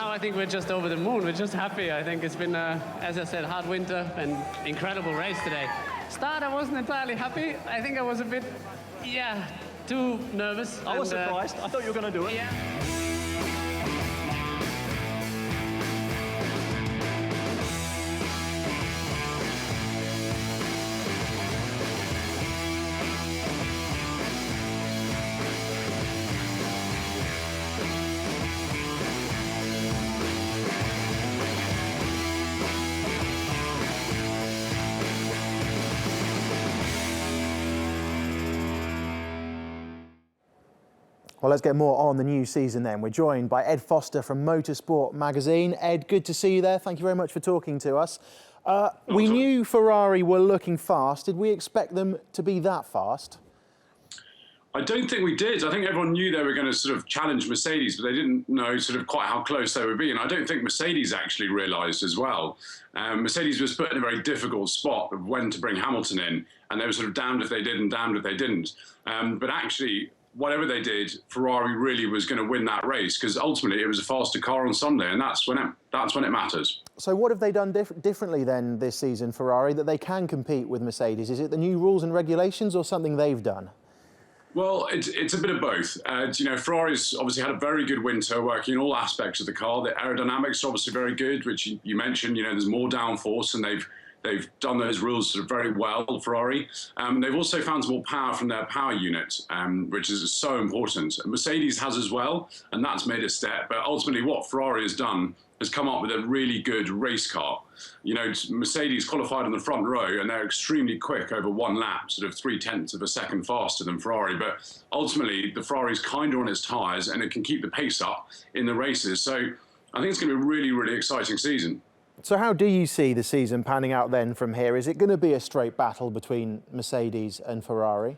now I think we're just over the moon. We're just happy. I think it's been, as I said, hard winter and incredible race today. Start, I wasn't entirely happy. I think I was a bit, too nervous. I was surprised. I thought you were going to do it. Yeah. Well, let's get more on the new season then. We're joined by Ed Foster from Motorsport magazine. Ed, good to see you there. Thank you very much for talking to us. We knew Ferrari were looking fast. Did we expect them to be that fast? I don't think we did. I think everyone knew they were going to sort of challenge Mercedes, but they didn't know sort of quite how close they would be. And I don't think Mercedes actually realised as well. Mercedes was put in a very difficult spot of when to bring Hamilton in, and they were sort of damned if they did and damned if they didn't. But actually, whatever they did, Ferrari really was going to win that race, because ultimately it was a faster car on Sunday, and that's when it matters. So what have they done differently then this season, Ferrari, that they can compete with Mercedes? Is it the new rules and regulations or something they've done? Well, it's a bit of both. Ferrari's obviously had a very good winter working in all aspects of the car. The aerodynamics are obviously very good, which you mentioned. There's more downforce, and they've done those rules sort of very well, Ferrari. They've also found some more power from their power unit, which is so important. Mercedes has as well, and that's made a step. But ultimately, what Ferrari has done has come up with a really good race car. Mercedes qualified in the front row, and they're extremely quick over one lap, sort of 0.3 of a second faster than Ferrari. But ultimately, the Ferrari's kinder on its tyres, and it can keep the pace up in the races. So I think it's going to be a really, really exciting season. So how do you see the season panning out then from here? Is it going to be a straight battle between Mercedes and Ferrari?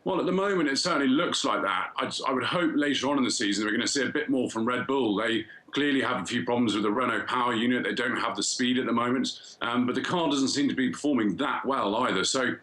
Well, at the moment, it certainly looks like that. I would hope later on in the season we're going to see a bit more from Red Bull. They clearly have a few problems with the Renault power unit. They don't have the speed at the moment, but the car doesn't seem to be performing that well either. So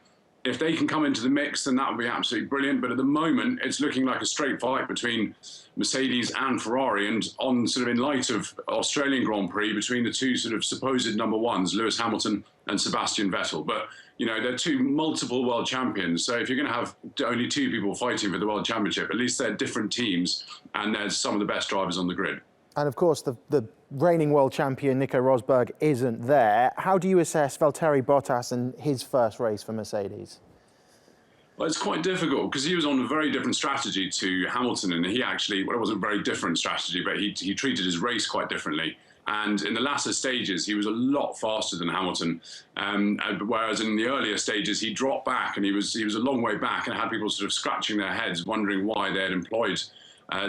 if they can come into the mix, then that would be absolutely brilliant. But at the moment, it's looking like a straight fight between Mercedes and Ferrari, and on sort of in light of Australian Grand Prix, between the two sort of supposed number ones, Lewis Hamilton and Sebastian Vettel. But they're two multiple world champions. So if you're going to have only two people fighting for the world championship, at least they're different teams, and there's some of the best drivers on the grid. And of course, the reigning world champion Nico Rosberg isn't there. How do you assess Valtteri Bottas and his first race for Mercedes? Well, it's quite difficult because he was on a very different strategy to Hamilton, and he actually, well, it wasn't a very different strategy, but he treated his race quite differently. And in the latter stages, he was a lot faster than Hamilton, whereas in the earlier stages, he dropped back, and he was a long way back, and had people sort of scratching their heads, wondering why they had employed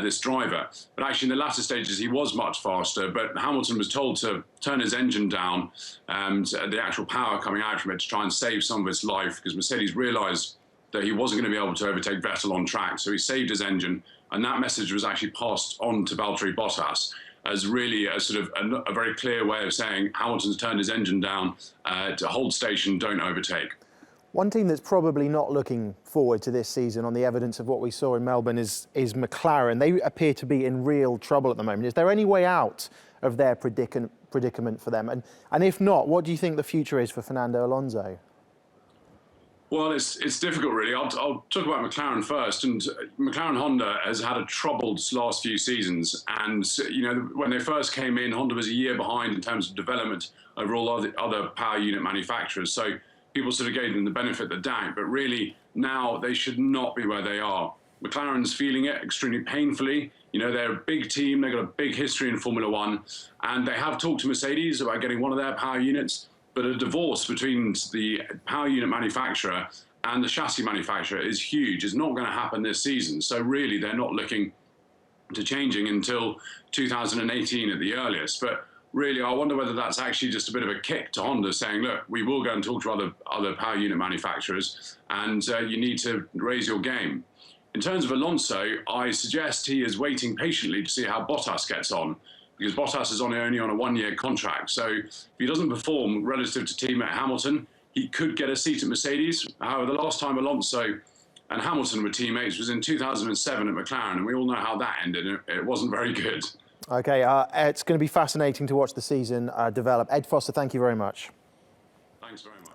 this driver. But actually, in the latter stages, he was much faster, but Hamilton was told to turn his engine down, the actual power coming out from it, to try and save some of its life, because Mercedes realised that he wasn't going to be able to overtake Vettel on track, so he saved his engine, and that message was actually passed on to Valtteri Bottas as really a sort of a very clear way of saying Hamilton's turned his engine down, to hold station, don't overtake. One team that's probably not looking forward to this season on the evidence of what we saw in Melbourne is McLaren. They appear to be in real trouble at the moment. Is there any way out of their predicament for them? And if not, what do you think the future is for Fernando Alonso? Well, it's difficult, really. I'll talk about McLaren first. And McLaren Honda has had a troubled last few seasons. And, when they first came in, Honda was a year behind in terms of development over all other power unit manufacturers. So people sort of gave them the benefit of the doubt. But really, now they should not be where they are. McLaren's feeling it extremely painfully. They're a big team. They've got a big history in Formula One. And they have talked to Mercedes about getting one of their power units. But a divorce between the power unit manufacturer and the chassis manufacturer is huge. It's not going to happen this season. So really, they're not looking to changing until 2018 at the earliest. But really, I wonder whether that's actually just a bit of a kick to Honda, saying, look, we will go and talk to other power unit manufacturers, and you need to raise your game. In terms of Alonso, I suggest he is waiting patiently to see how Bottas gets on, because Bottas is only on a one-year contract. So if he doesn't perform relative to teammate Hamilton, he could get a seat at Mercedes. However, the last time Alonso and Hamilton were teammates was in 2007 at McLaren, and we all know how that ended. It wasn't very good. Okay, it's going to be fascinating to watch the season develop. Ed Foster, thank you very much. Thanks very much.